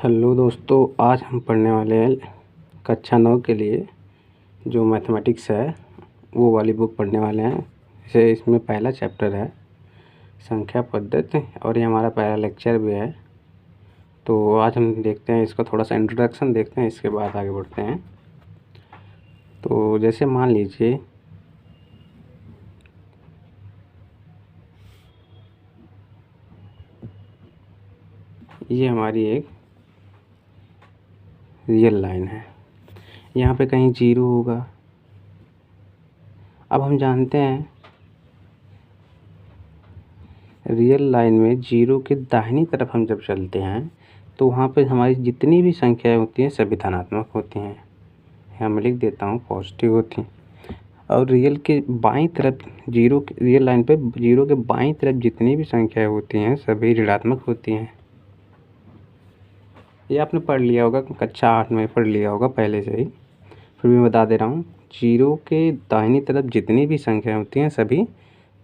Hello दोस्तों, आज हम पढ़ने वाले हैं कक्षा 9 के लिए जो मैथमेटिक्स है वो वाली बुक पढ़ने वाले हैं। जैसे इसमें पहला चैप्टर है संख्या पद्धति और ये हमारा पहला लेक्चर भी है। तो आज हम देखते हैं इसका थोड़ा सा इंट्रोडक्शन देखते हैं, इसके बाद आगे बढ़ते हैं। तो जैसे मान लीजिए ये हमारी एक रियल लाइन है, यहाँ पे कहीं जीरो होगा। अब हम जानते हैं रियल लाइन में जीरो के दाहिनी तरफ हम जब चलते हैं तो वहाँ पे हमारी जितनी भी संख्याएं होती हैं सभी धनात्मक होती हैं। यहाँ मैं लिख देता हूँ पॉजिटिव होती हैं। और रियल के बाईं तरफ रियल लाइन पे जीरो के बाईं तरफ जितनी भी संख्याएं होती हैं सभी ऋणात्मक होती हैं। ये आपने पढ़ लिया होगा, कक्षा 8 में पढ़ लिया होगा पहले से ही, फिर भी बता दे रहा हूँ। जीरो के दाहिनी तरफ जितनी भी संख्याएं होती हैं सभी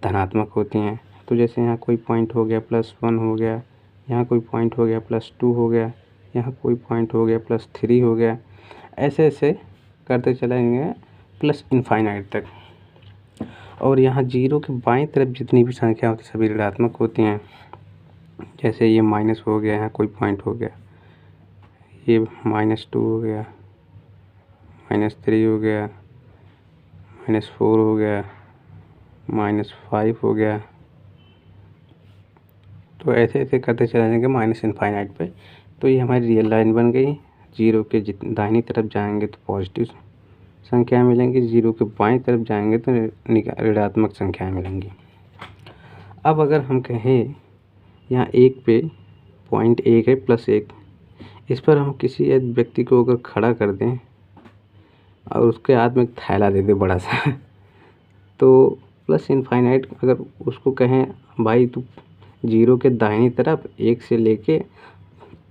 धनात्मक होती हैं। तो जैसे यहाँ कोई पॉइंट हो गया +1 हो गया, यहाँ कोई पॉइंट हो गया +2 हो गया, यहाँ कोई पॉइंट हो गया +3 हो गया, ऐसे ऐसे करते चलेंगे प्लस इनफाइनाइट तक। और यहाँ जीरो के बाईं तरफ जितनी भी संख्या होती है सभी ऋणात्मक होती हैं। जैसे ये माइनस हो गया, यहाँ कोई पॉइंट हो गया, ये -2 हो गया, -3 हो गया, -4 हो गया, -5 हो गया। तो ऐसे ऐसे करते चले जाएंगे माइनस इनफाइनाइट पे। तो ये हमारी रियल लाइन बन गई। जीरो के दाहिनी तरफ जाएंगे तो पॉजिटिव संख्याएं मिलेंगी, जीरो के बाईं तरफ जाएंगे तो ऋणात्मक संख्याएं मिलेंगी। अब अगर हम कहें यहाँ एक पे पॉइंट 1 है +1, इस पर हम किसी एक व्यक्ति को अगर खड़ा कर दें और उसके हाथ में एक थैला दे दें बड़ा सा तो प्लस इनफाइनाइट अगर उसको कहें भाई तू जीरो के दाहिनी तरफ 1 से लेके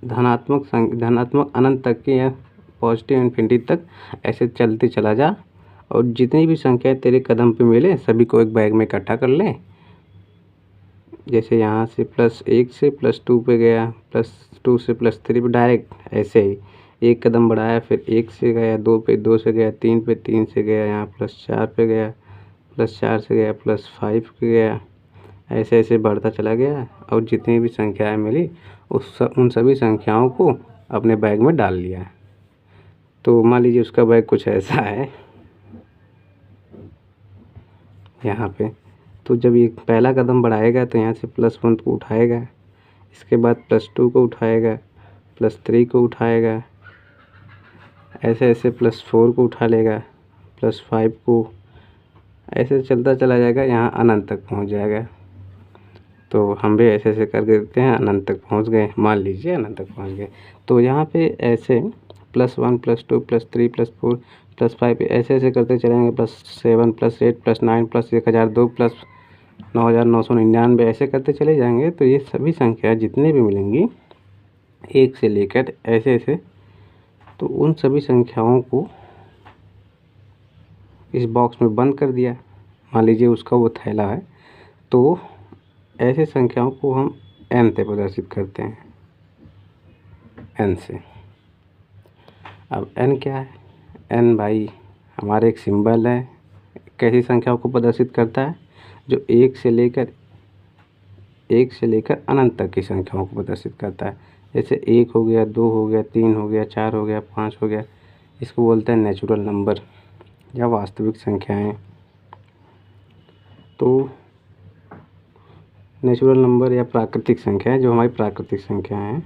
धनात्मक अनंत तक के या पॉजिटिव इन्फिनिटी तक ऐसे चलते चला जा, और जितनी भी संख्याएं तेरे कदम पे मिले सभी को एक बैग में इकट्ठा कर ले। जैसे यहाँ से +1 से +2 पे गया, +2 से +3 पे, डायरेक्ट ऐसे ही एक कदम बढ़ाया, फिर 1 से गया 2 पे, 2 से गया 3 पे, 3 से गया यहाँ +4 पे गया, +4 से गया +5 पे गया, ऐसे ऐसे बढ़ता चला गया। और जितनी भी संख्याएं मिली उन सभी संख्याओं को अपने बैग में डाल लिया। तो मान लीजिए उसका बैग कुछ ऐसा है यहाँ पे। तो जब ये पहला कदम बढ़ाएगा तो यहाँ से +1 को उठाएगा, इसके बाद +2 को उठाएगा, +3 को उठाएगा, ऐसे ऐसे +4 को उठा लेगा, +5 को, ऐसे चलता चला जाएगा, यहाँ अनंत तक पहुँच जाएगा। तो हम भी ऐसे ऐसे कर देते हैं, अनंत तक पहुँच गए, मान लीजिए अनंत तक पहुँच गए। तो यहाँ पे ऐसे +1 +2 +3 +4 +5 ऐसे ऐसे करते चलेंगे, +7 +8 +9 +1002 +9999 ऐसे करते चले जाएंगे। तो ये सभी संख्या जितने भी मिलेंगी 1 से लेकर ऐसे ऐसे, तो उन सभी संख्याओं को इस बॉक्स में बंद कर दिया। मान लीजिए उसका वो थैला है, तो ऐसे संख्याओं को हम n से प्रदर्शित करते हैं, n से। अब n क्या है? n भाई हमारे एक सिंबल है, कैसी संख्याओं को प्रदर्शित करता है? जो 1 से लेकर अनंत तक की संख्याओं को प्रदर्शित करता है। जैसे 1 हो गया, 2 हो गया, 3 हो गया, 4 हो गया, 5 हो गया, इसको बोलते हैं नेचुरल नंबर या वास्तविक संख्याएं। तो नेचुरल नंबर या प्राकृतिक संख्याएं, जो हमारी प्राकृतिक संख्याएं हैं,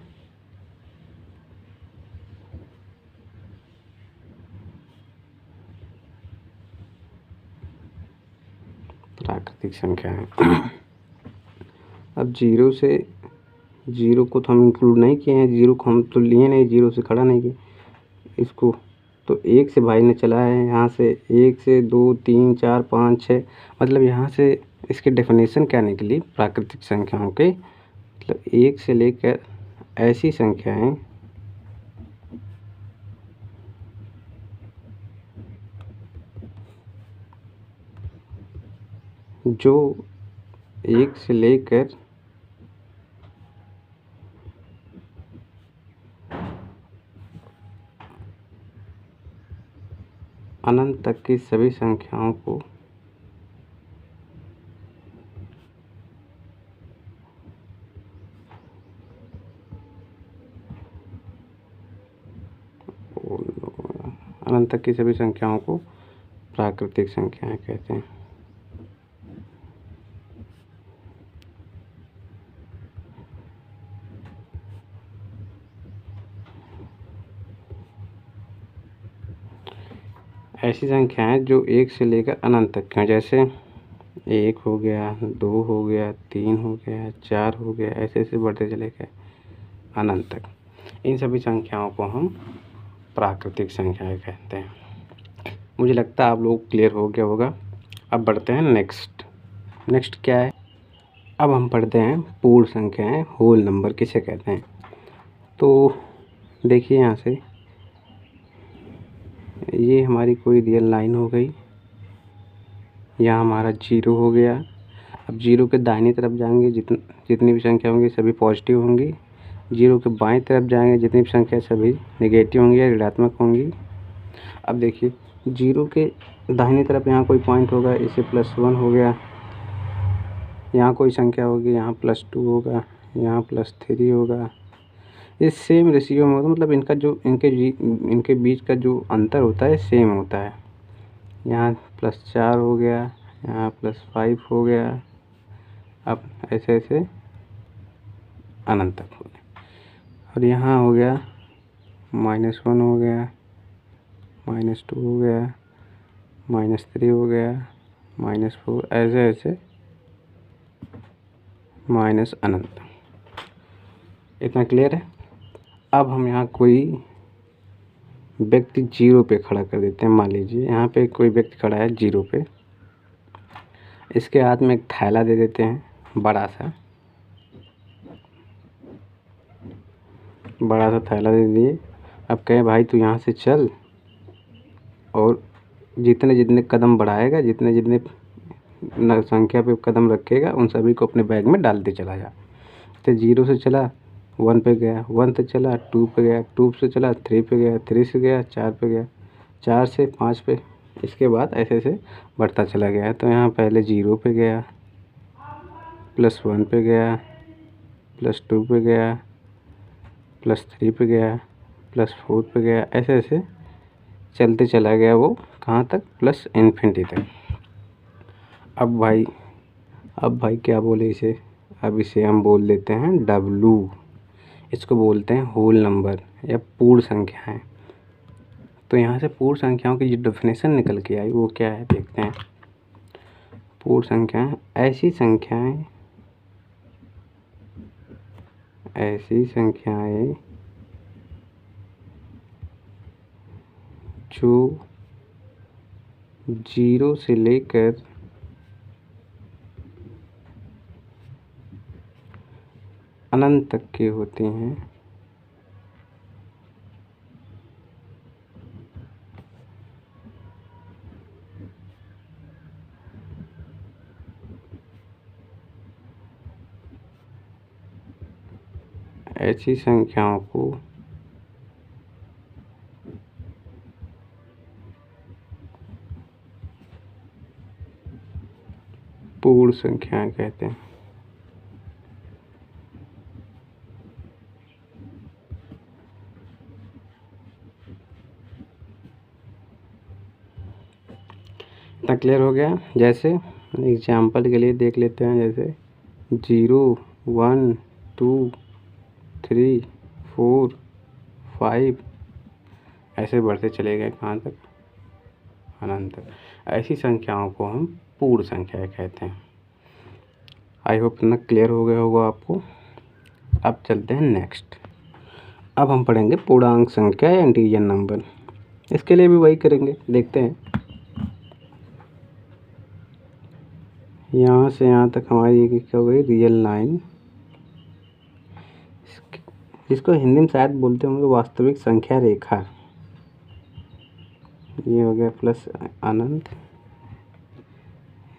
प्राकृतिक संख्याएं। अब जीरो को तो हम इंक्लूड नहीं किए हैं, जीरो को हम तो लिए नहीं, जीरो से खड़ा नहीं किए इसको। तो 1 से भाई ने चला है, यहाँ से 1 से 2 3 4 5 6, मतलब यहाँ से इसकी डेफिनेशन क्या निकली प्राकृतिक संख्याओं के, मतलब 1 से लेकर ऐसी संख्याएं जो 1 से लेकर अनंत तक की सभी संख्याओं को अनंत तक की सभी संख्याओं को प्राकृतिक संख्याएं कहते हैं। ऐसी संख्याएं जो 1 से लेकर अनंत तक की हैं, जैसे 1 हो गया, 2 हो गया, 3 हो गया, 4 हो गया, ऐसे ऐसे बढ़ते चले गए अनंत तक। इन सभी संख्याओं को हम प्राकृतिक संख्याएं कहते हैं। मुझे लगता है आप लोग क्लियर हो गया होगा। अब बढ़ते हैं नेक्स्ट क्या है? अब हम पढ़ते हैं पूर्ण संख्याएं, होल नंबर किसे कहते हैं। तो देखिए यहाँ से, ये हमारी कोई रियल लाइन हो गई, यहाँ हमारा 0 हो गया। अब 0 के दाहिनी तरफ जाएंगे जितनी भी संख्या होंगी सभी पॉजिटिव होंगी। 0 के बाएं तरफ जाएंगे जितनी भी संख्या सभी नेगेटिव होंगी या ऋणात्मक होंगी। अब देखिए 0 के दाहिनी तरफ यहाँ कोई पॉइंट होगा, इसे +1 हो गया। यहाँ कोई संख्या होगी, यहाँ +2 होगा, यहाँ +3 होगा। ये सेम रेशियो में होता है, मतलब इनका जो इनके बीच का जो अंतर होता है सेम होता है। यहाँ +4 हो गया, यहाँ +5 हो गया। अब ऐसे ऐसे अनंत तक हो गया। और यहाँ हो गया -1 हो गया, -2 हो गया, -3 हो गया, -4, ऐसे ऐसे माइनस अनंत। इतना क्लियर है? अब हम यहाँ कोई व्यक्ति 0 पे खड़ा कर देते हैं। मान लीजिए यहाँ पे कोई व्यक्ति खड़ा है 0 पे, इसके हाथ में एक थैला दे देते हैं, बड़ा सा थैला दे दिए। अब कहें भाई तू यहाँ से चल और जितने जितने कदम बढ़ाएगा, जितने जितने संख्या पे कदम रखेगा उन सभी को अपने बैग में डालते चला जा। तो 0 से चला 1 पे गया, 1 से चला 2 पे गया, 2 से चला 3 पे गया, 3 से गया 4 पे गया, 4 से 5 पे, इसके बाद ऐसे ऐसे बढ़ता चला गया। तो यहाँ पहले 0 पे गया, +1 पे गया, +2 पे गया, +3 पे गया, +4 पे गया, ऐसे ऐसे चलते चला गया वो कहाँ तक? प्लस इन्फिनिटी तक। अब भाई क्या बोले इसे? अब इसे हम बोल देते हैं W। इसको बोलते हैं होल नंबर या पूर्ण संख्याएं। तो यहाँ से पूर्ण संख्याओं की जो डेफिनेशन निकल के आई वो क्या है देखते हैं। पूर्ण संख्याएं ऐसी संख्याएं जो 0 से लेकर अनंत तक के होते हैं। ऐसी संख्याओं को पूर्ण संख्याएं कहते हैं। इतना क्लियर हो गया? जैसे एग्जाम्पल के लिए देख लेते हैं, जैसे 0 1 2 3 4 5 ऐसे बढ़ते चले गए कहाँ तक? अनंत तक। ऐसी संख्याओं को हम पूर्ण संख्याएं कहते हैं। आई होप इतना क्लियर हो गया होगा आपको। अब चलते हैं नेक्स्ट। अब हम पढ़ेंगे पूर्णांक संख्या या इंटीजर नंबर। इसके लिए भी वही करेंगे, देखते हैं। यहाँ से यहाँ तक हमारी क्या हो गई? रियल लाइन, जिसको हिंदी में शायद बोलते होंगे वास्तविक संख्या रेखा। ये हो गया प्लस अनंत,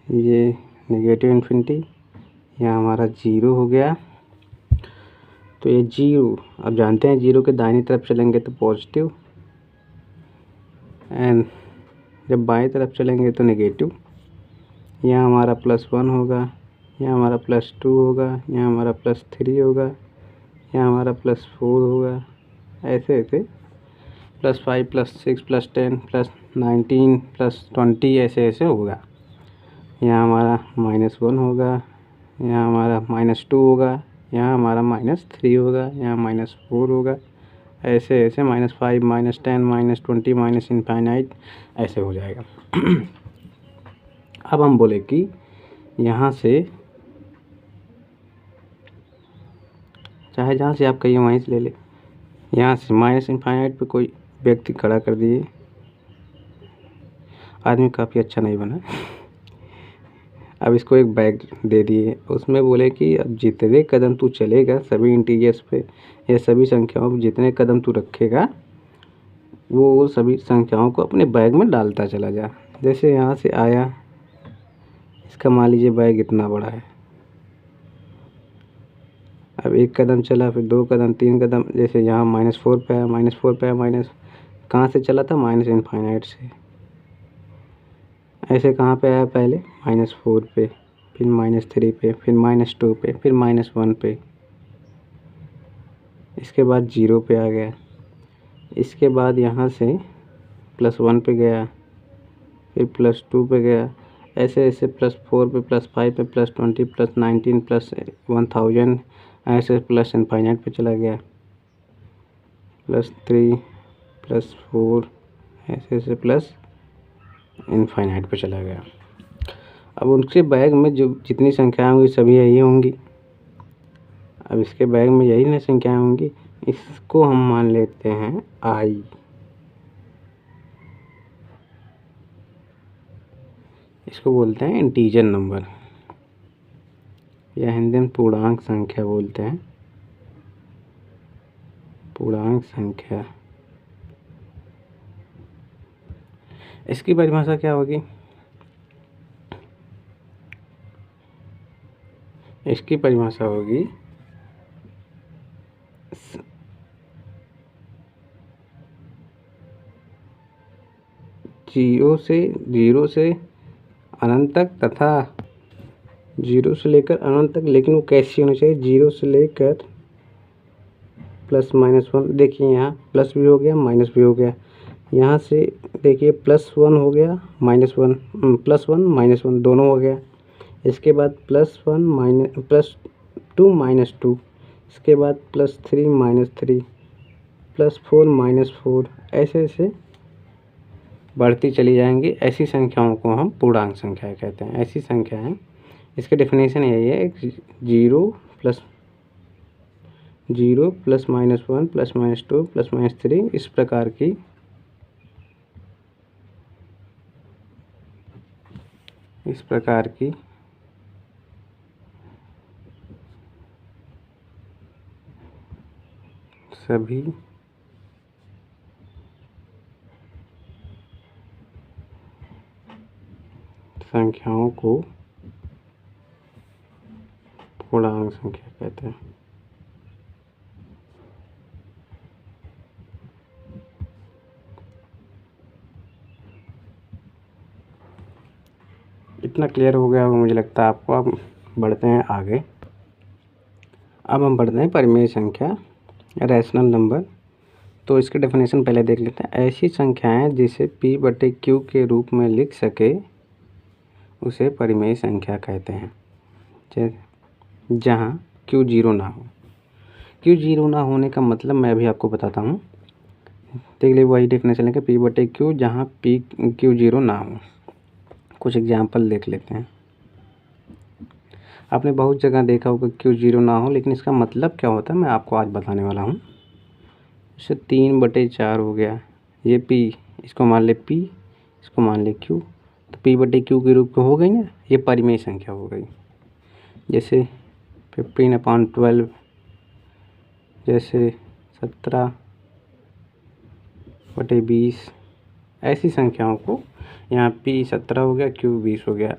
ये नेगेटिव इन्फिनिटी, यहाँ हमारा 0 हो गया। तो ये 0, अब जानते हैं 0 के दाहिनी तरफ चलेंगे तो पॉजिटिव, एंड जब बाएं तरफ चलेंगे तो नेगेटिव, यहाँ हमारा +1 होगा, यहाँ हमारा +2 होगा, यहाँ हमारा +3 होगा, यहाँ हमारा +4 होगा, ऐसे ऐसे +5 +6 +10 +19 +20 ऐसे ऐसे होगा। यहाँ हमारा -1 होगा, यहाँ हमारा -2 होगा, यहाँ हमारा -3 होगा, यहाँ -4 होगा, ऐसे ऐसे -5 -10 -20 -इनफाइनाइट ऐसे हो जाएगा। अब हम बोले कि यहाँ से चाहे जहाँ से आप कहिए वहीं से ले ले। यहाँ से -इनफाइनाइट पे कोई व्यक्ति खड़ा कर दिए, आदमी काफ़ी अच्छा नहीं बना। अब इसको एक बैग दे दिए, उसमें बोले कि अब जितने कदम तू चलेगा सभी इंटीजर्स पे या सभी संख्याओं पे जितने कदम तू रखेगा वो सभी संख्याओं को अपने बैग में डालता चला जा। जैसे यहाँ से आया, इसका मान लीजिए बैग इतना बड़ा है। अब एक कदम चला, फिर 2 कदम 3 कदम, जैसे यहाँ -4 पे आया, -4 पे आया, माइनस कहाँ से चला था, -इनफाइनाइट से। ऐसे कहाँ पे आया पहले, -4 पे, फिर -3 पे, फिर -2 पे, फिर -1 पे, इसके बाद 0 पे आ गया। इसके बाद यहाँ से +1 पे गया, फिर +2 पे गया, ऐसे ऐसे +4 पे, +5 पे, +20 +19 +1000 ऐसे +इनफाइनाइट पे चला गया, +3 +4 ऐसे ऐसे +इनफाइनाइट पे चला गया। अब उनके बैग में जो जितनी संख्याएं होंगी सभी यही होंगी। अब इसके बैग में यही ना संख्याएं होंगी, इसको हम मान लेते हैं I। इसको बोलते हैं इंटीजर नंबर या हिंदी में पूर्णांक संख्या बोलते हैं। पूर्णांक संख्या, इसकी परिभाषा क्या होगी, इसकी परिभाषा होगी जीरो से अनंत तक तथा 0 से लेकर अनंत तक, लेकिन वो कैसी होनी चाहिए, 0 से लेकर +-1। देखिए यहाँ प्लस भी हो गया माइनस भी हो गया, यहाँ से देखिए +1 हो गया -1, +1 -1 दोनों हो गया। इसके बाद +1 +2 -2, इसके बाद +3 -3 +4 -4 ऐसे ऐसे बढ़ती चली जाएंगी। ऐसी संख्याओं को हम पूर्णांक संख्याएं कहते हैं। ऐसी संख्याएं, इसके डेफिनेशन यही है, 0 +1 +-2 +-3 इस प्रकार की सभी संख्याओं को पूर्णांक संख्या कहते हैं। इतना क्लियर हो गया होगा मुझे लगता है आपको। अब बढ़ते हैं आगे। अब हम बढ़ते हैं परिमेय संख्या, रैशनल नंबर। तो इसके डेफिनेशन पहले देख लेते हैं। ऐसी संख्याएं जिसे P/Q के रूप में लिख सके उसे परिमेय संख्या कहते हैं, जहाँ Q 0 ना हो। Q 0 ना होने का मतलब मैं अभी आपको बताता हूँ। देख ले, वही डेफिनेशन लेके P/Q जहाँ Q 0 ना हो। कुछ एग्जाम्पल देख लेते हैं। आपने बहुत जगह देखा होगा Q 0 ना हो, लेकिन इसका मतलब क्या होता है मैं आपको आज बताने वाला हूँ। जैसे 3/4 हो गया, ये P, इसको मान ले P, इसको मान ले Q, तो P/Q के रूप में हो गई ना, ये परिमेय संख्या हो गई। जैसे 15/12, जैसे 17/20, ऐसी संख्याओं को, यहाँ P 17 हो गया, Q 20 हो गया।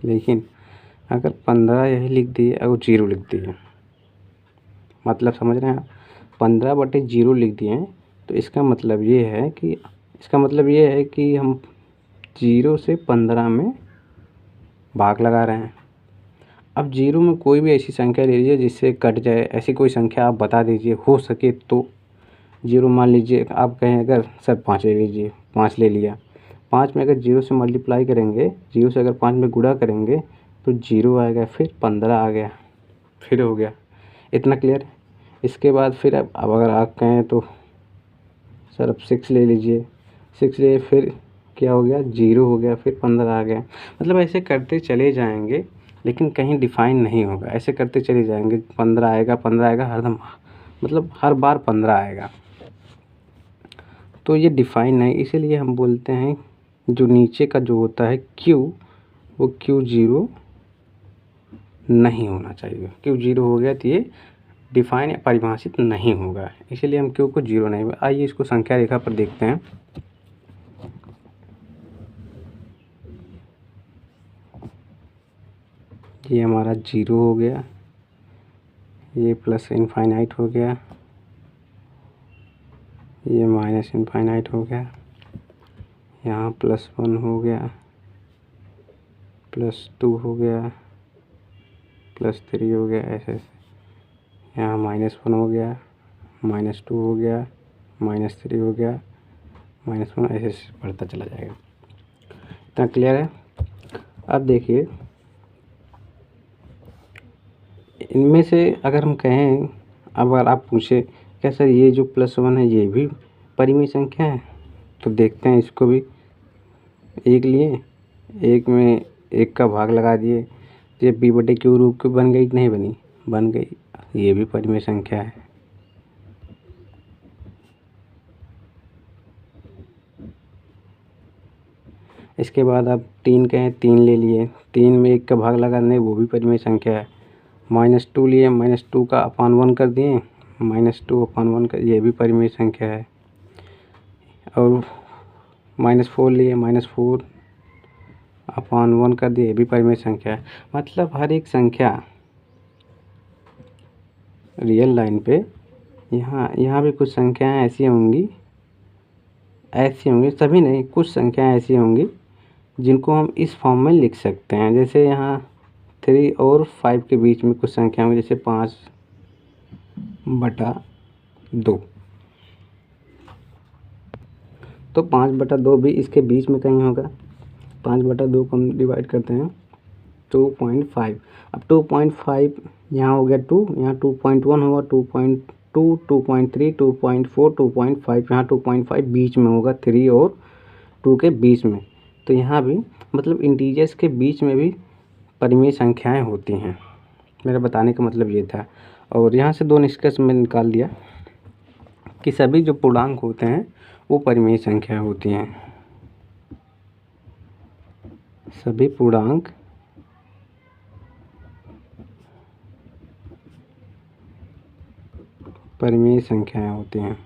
लेकिन अगर 15 यही लिख दिए और 0 लिख दिए, मतलब समझ रहे हैं आप, 15/0 लिख दिए तो इसका मतलब ये है कि हम 0 से 15 में भाग लगा रहे हैं। अब 0 में कोई भी ऐसी संख्या ले लीजिए जिससे कट जाए, ऐसी कोई संख्या आप बता दीजिए हो सके तो। 0 मान लीजिए आप कहें अगर सर 5 ले लीजिए, 5 ले लिया, 5 में अगर 0 से मल्टीप्लाई करेंगे, 0 से अगर 5 में गुणा करेंगे तो 0 आएगा, फिर 15 आ गया, फिर हो गया। इतना क्लियर है। इसके बाद फिर अब अगर आप कहें तो सर अब 6 ले लीजिए, 6 ले, फिर क्या हो गया, 0 हो गया, फिर 15 आ गया। मतलब ऐसे करते चले जाएंगे लेकिन कहीं डिफाइन नहीं होगा, ऐसे करते चले जाएंगे। 15 आएगा, 15 आएगा हरदम, मतलब हर बार 15 आएगा, तो ये डिफाइन नहीं। इसीलिए हम बोलते हैं जो नीचे का जो होता है क्यू, वो क्यू 0 नहीं होना चाहिए। क्यू 0 हो गया तो ये डिफाइन या परिभाषित नहीं होगा, इसीलिए हम क्यू को 0 नहीं। आइए इसको संख्या रेखा पर देखते हैं। ये हमारा 0 हो गया, ये प्लस इनफाइनाइट हो गया, ये माइनस इनफाइनाइट हो गया, यहाँ +1 हो गया, +2 हो गया, +3 हो गया, ऐसे ऐसे। यहाँ -1 हो गया, -2 हो गया, -3 हो गया, -1, ऐसे ऐसे बढ़ता चला जाएगा। इतना क्लियर है। अब देखिए इनमें से अगर हम कहें, अब अगर आप पूछे क्या सर ये जो +1 है ये भी परिमेय संख्या है, तो देखते हैं इसको भी। एक लिए, एक में एक का भाग लगा दिए, ये p/q रूप की बन गई कि नहीं बनी, बन गई, ये भी परिमेय संख्या है। इसके बाद आप 3 कहें, 3 ले लिए, 3 में एक का भाग लगा दें, वो भी परिमेय संख्या है। -2 लिए, -2 का अपान 1 कर दिए, -2 अपान 1 का, ये भी परिमेय संख्या है। और -4 लिए, -4 अपान 1 कर दिए, ये भी परिमेय संख्या है। मतलब हर एक संख्या रियल लाइन पे यहाँ भी कुछ संख्याएं ऐसी होंगी, सभी नहीं, कुछ संख्याएं ऐसी होंगी जिनको हम इस फॉर्म में लिख सकते हैं। जैसे यहाँ 3 और 5 के बीच में कुछ संख्या होंगी, जैसे 5/2, तो 5/2 भी इसके बीच में कहीं होगा। 5/2 को हम डिवाइड करते हैं 2.5। अब 2.5 यहाँ हो गया 2, यहाँ 2.1 होगा, 2.2, 2.3, 2.4, 2.5, यहाँ 2.5 बीच में होगा, 3 और 2 के बीच में। तो यहाँ भी मतलब इंटीजर्स के बीच में भी परिमेय संख्याएं होती हैं। मेरा बताने का मतलब ये था। और यहाँ से 2 निष्कर्ष मैंने निकाल दिया कि सभी जो पूर्णांक होते हैं वो परिमेय संख्या होती हैं। सभी पूर्णांक परिमेय संख्याएं होती हैं।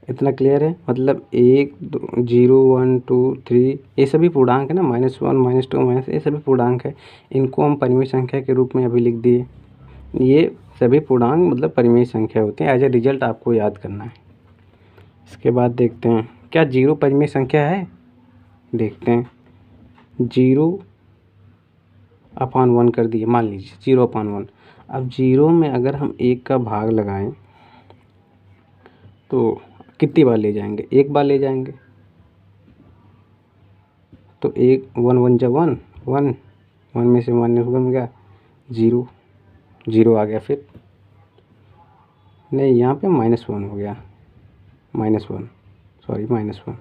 इतना क्लियर है। मतलब 1, 2, 0, 1, 2, 3 ये सभी पूर्णांक है ना, -1, -2, ये सभी पूर्णांक है। इनको हम परिमेय संख्या के रूप में अभी लिख दिए। ये सभी पूर्णांक मतलब परिमेय संख्या होते हैं। एज ए रिजल्ट आपको याद करना है। इसके बाद देखते हैं क्या 0 परिमेय संख्या है। देखते हैं 0/1 कर दिए, मान लीजिए 0/1। अब 0 में अगर हम 1 का भाग लगाएं तो कितनी बार ले जाएंगे, एक बार ले जाएंगे। तो 1 1 1 जा 1 1 1 में से 1 में गया 0 0 आ गया। फिर नहीं, यहाँ पे -1 हो गया, -1, सॉरी -1।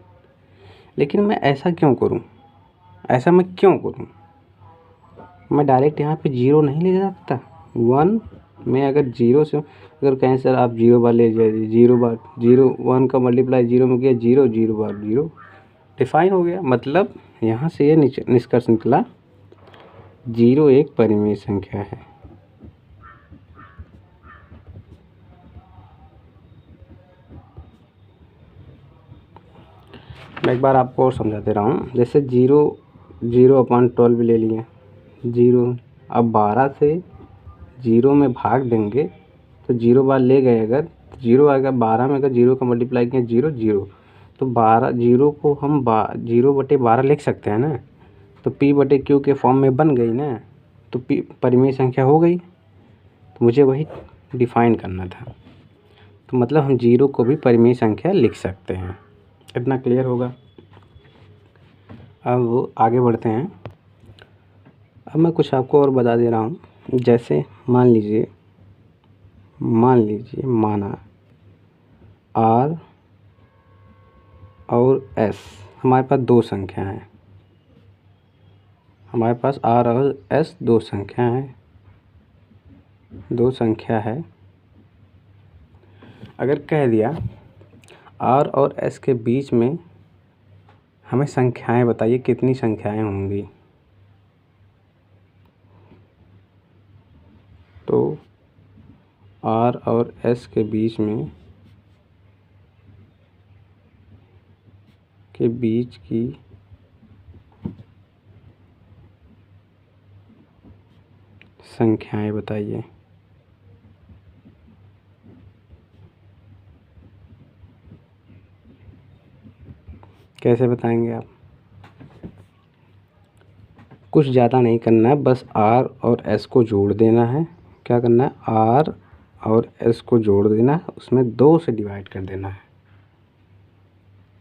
लेकिन मैं ऐसा क्यों करूँ, ऐसा मैं क्यों करूँ? मैं डायरेक्ट यहाँ पे 0 नहीं ले जा सकता। 1 में अगर 0 से अगर कहें सर आप 0 बार ले जाइए, 0 बार 0, 1 का मल्टीप्लाई 0 में किया 0, 0 बार 0 डिफाइन हो गया। मतलब यहाँ से ये निष्कर्ष निकला 0 एक परिमेय संख्या है। मैं एक बार आपको और समझा दे रहा हूँ। जैसे 0 0/12 ले लिए 0। अब 12 से 0 में भाग देंगे तो 0 बार ले गए अगर 0 आएगा। 12 में अगर 0 का मल्टीप्लाई किया 0 0 तो 12 0 को हम 0/12 लिख सकते हैं ना। तो P/Q के फॉर्म में बन गई ना, तो P परिमेय संख्या हो गई। तो मुझे वही डिफाइन करना था। तो मतलब हम 0 को भी परिमेय संख्या लिख सकते हैं। इतना क्लियर होगा। अब आगे बढ़ते हैं। अब मैं कुछ आपको और बता दे रहा हूँ। जैसे मान लीजिए माना R और S हमारे पास दो संख्या हैं। हमारे पास R और S दो संख्या है। अगर कह दिया R और S के बीच में हमें संख्याएं बताइए, कितनी संख्याएं होंगी। तो R और S के बीच की संख्याएं बताइए। कैसे बताएंगे आप? कुछ ज़्यादा नहीं करना है, बस R और S को जोड़ देना है। क्या करना है? R और S को जोड़ देना है, उसमें 2 से डिवाइड कर देना है।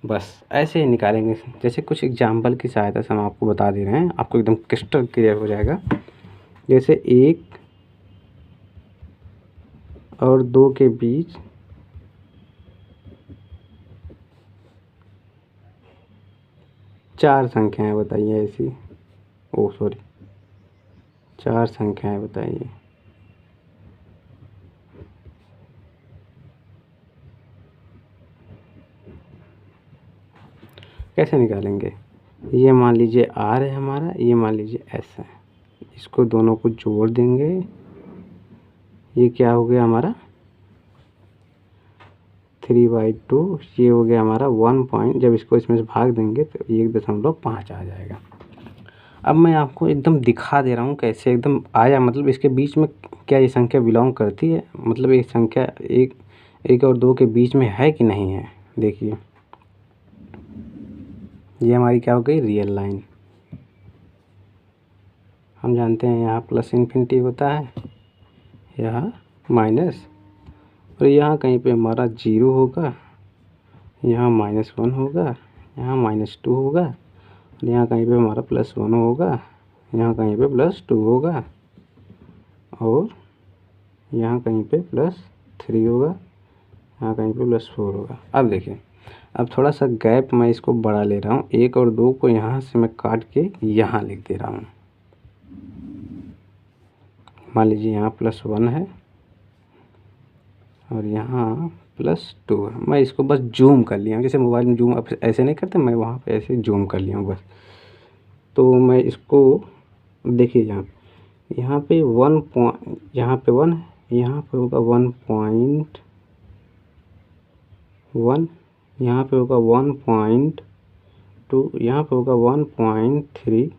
बस ऐसे ही निकालेंगे। जैसे कुछ एग्जाम्पल की सहायता से हम आपको बता दे रहे हैं, आपको एकदम क्रिस्टल क्लियर हो जाएगा। जैसे 1 और 2 के बीच चार संख्याएं बताइए ऐसी। चार संख्याएं बताइए। कैसे निकालेंगे? ये मान लीजिए R है हमारा, ये मान लीजिए S है। इसको दोनों को जोड़ देंगे। ये क्या हो गया हमारा 3/2। ये हो गया हमारा 1 पॉइंट। जब इसको इसमें से भाग देंगे तो 1.5 आ जाएगा। अब मैं आपको एकदम दिखा दे रहा हूँ कैसे एकदम आया, मतलब इसके बीच में क्या ये संख्या बिलोंग करती है, मतलब ये संख्या एक और 2 के बीच में है कि नहीं है। देखिए ये हमारी क्या हो गई रियल लाइन। हम जानते हैं यहाँ प्लस इन्फिनिटी होता है, यहाँ माइनस, और यहाँ कहीं पे हमारा 0 होगा, यहाँ -1 होगा, यहाँ -2 होगा, और यहाँ कहीं पे हमारा +1 होगा, यहाँ कहीं पे +2 होगा, और यहाँ कहीं पे +3 होगा, यहाँ कहीं पे +4 होगा। अब देखिए, अब थोड़ा सा गैप मैं इसको बढ़ा ले रहा हूँ। 1 और 2 को यहाँ से मैं काट के यहाँ लिख दे रहा हूँ। मान लीजिए यहाँ +1 है और यहाँ +2 है। मैं इसको बस जूम कर लिया हूँ, जैसे मोबाइल में जूम अब ऐसे नहीं करते, मैं वहाँ पे ऐसे जूम कर लिया हूँ बस। तो मैं इसको देखिए यहाँ पे 1 पॉइंट, यहाँ पे 1 है, यहाँ पे होगा 1.1, यहाँ पे होगा 1.2, यहाँ पे होगा 1.3,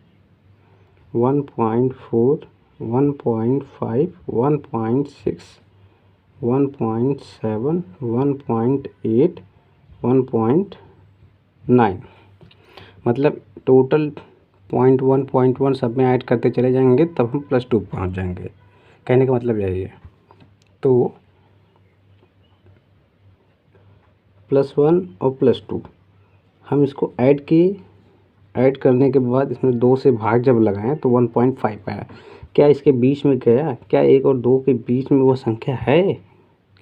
1.4, 1.5, 1.6, 1.7, 1.8, 1.9। मतलब टोटल 0.1 सब में ऐड करते चले जाएंगे, तब हम +2 पहुँच जाएंगे। कहने का मतलब यही है। तो +1 और +2 हम इसको ऐड करने के बाद इसमें 2 से भाग जब लगाएं तो 1.5 आया। क्या इसके बीच में गया? क्या 1 और 2 के बीच में वो संख्या है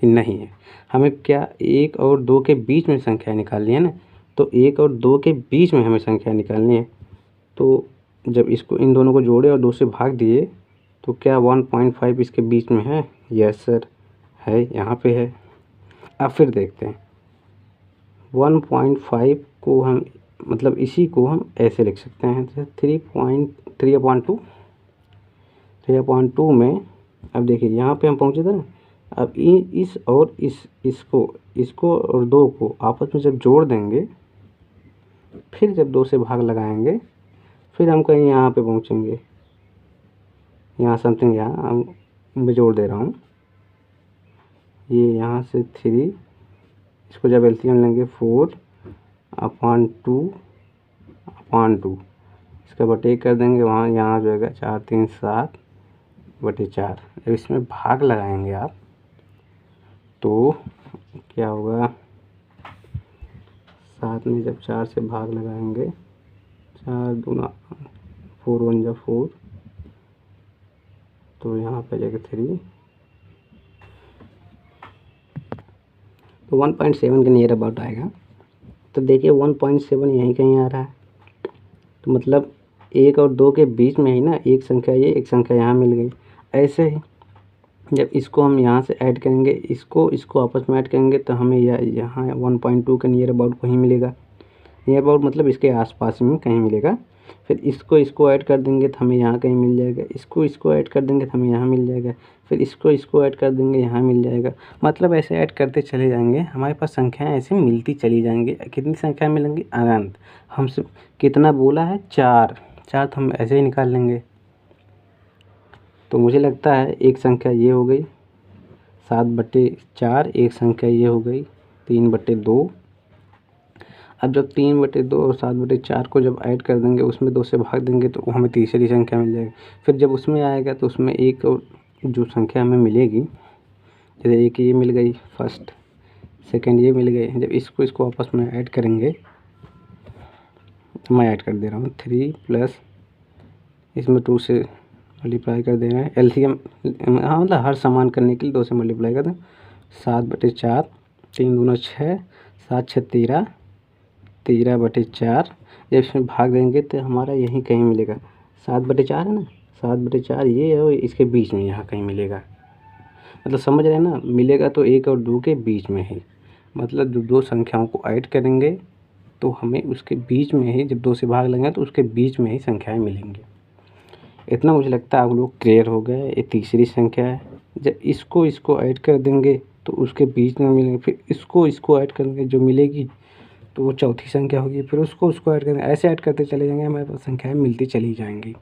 कि नहीं है? हमें क्या 1 और 2 के बीच में संख्या निकालनी है ना, तो 1 और 2 के बीच में हमें संख्या निकालनी है। तो जब इसको इन दोनों को जोड़े और 2 से भाग दिए तो क्या 1.5 इसके बीच में है? यस सर है, यहाँ पे है। अब फिर देखते हैं 1.5 को हम मतलब इसी को हम ऐसे लिख सकते हैं, 3.2 में। अब देखिए यहाँ पे हम पहुँचे थे ना। अब इस और इसको और 2 को आपस में जब जोड़ देंगे, फिर जब 2 से भाग लगाएंगे, फिर हम कहीं यहाँ पे पहुँचेंगे, यहाँ समथिंग, यहाँ मैं जोड़ दे रहा हूँ, ये यहाँ से 3, इसको जब एलसीएम लेंगे 4/2 इसका बटे कर देंगे, वहाँ यहाँ जो है 4 3 7/4। जब इसमें भाग लगाएंगे आप तो क्या होगा, 7 में जब 4 से भाग लगाएंगे, 4 दूना 4 1 जा 4, तो यहाँ पे जाएगा 3, तो 1.7 के नियर अबाउट आएगा। तो देखिए 1.7 यहीं कहीं आ रहा है, तो मतलब 1 और 2 के बीच में ही ना एक संख्या ये, एक संख्या यहाँ मिल गई। ऐसे ही जब इसको हम यहाँ से ऐड करेंगे, इसको आपस में ऐड करेंगे तो हमें यहाँ 1.2 के नियर अबाउट कहीं मिलेगा। नियर अबाउट मतलब इसके आसपास में कहीं मिलेगा। फिर इसको ऐड कर देंगे तो हमें यहाँ कहीं मिल जाएगा, इसको ऐड कर देंगे तो हमें यहाँ मिल जाएगा, फिर इसको ऐड कर देंगे यहाँ मिल जाएगा। मतलब ऐसे ऐड करते चले जाएंगे, हमारे पास संख्याएँ ऐसे मिलती चली जाएंगी। कितनी संख्या मिलेंगी? अनंत। हमसे कितना बोला है? 4 तो हम ऐसे ही निकाल लेंगे। तो मुझे लगता है एक संख्या ये हो गई 7/4, एक संख्या ये हो गई 3/2। अब जब 3/2 और 7/4 को जब ऐड कर देंगे, उसमें 2 से भाग देंगे तो हमें तीसरी संख्या मिल जाएगी। फिर जब उसमें आएगा तो उसमें एक और जो संख्या हमें मिलेगी, जैसे एक ये मिल गई फर्स्ट, सेकंड ये मिल गई, जब इसको आपस में ऐड करेंगे, मैं ऐड कर दे रहा हूँ 3 प्लस इसमें 2 से मल्टीप्लाई कर दे रहे हैं, एलसीएम, हाँ मतलब हर समान करने के लिए 2 से मल्टीप्लाई कर दें। 7/4, 3 दूना 6, 7 6 13, 13/4। जब इसमें भाग देंगे तो हमारा यहीं कहीं मिलेगा, 7/4 है ना, 7/4 ये है और इसके बीच में यहाँ कहीं मिलेगा। मतलब समझ रहे हैं ना, मिलेगा तो 1 और 2 के बीच में ही। मतलब जब 2 संख्याओं को ऐड करेंगे तो हमें उसके बीच में ही, जब 2 से भाग लेंगे तो उसके बीच में ही संख्याएँ मिलेंगी। इतना मुझे लगता है आप लोग क्लियर हो गए। ये तीसरी संख्या है, जब इसको ऐड कर देंगे तो उसके बीच में मिलेंगे, फिर इसको ऐड करेंगे जो मिलेगी तो वो चौथी संख्या होगी, फिर उसको ऐड करेंगे, ऐसे ऐड करते चले जाएंगे, हमारे पास संख्याएँ मिलती चली जाएंगी।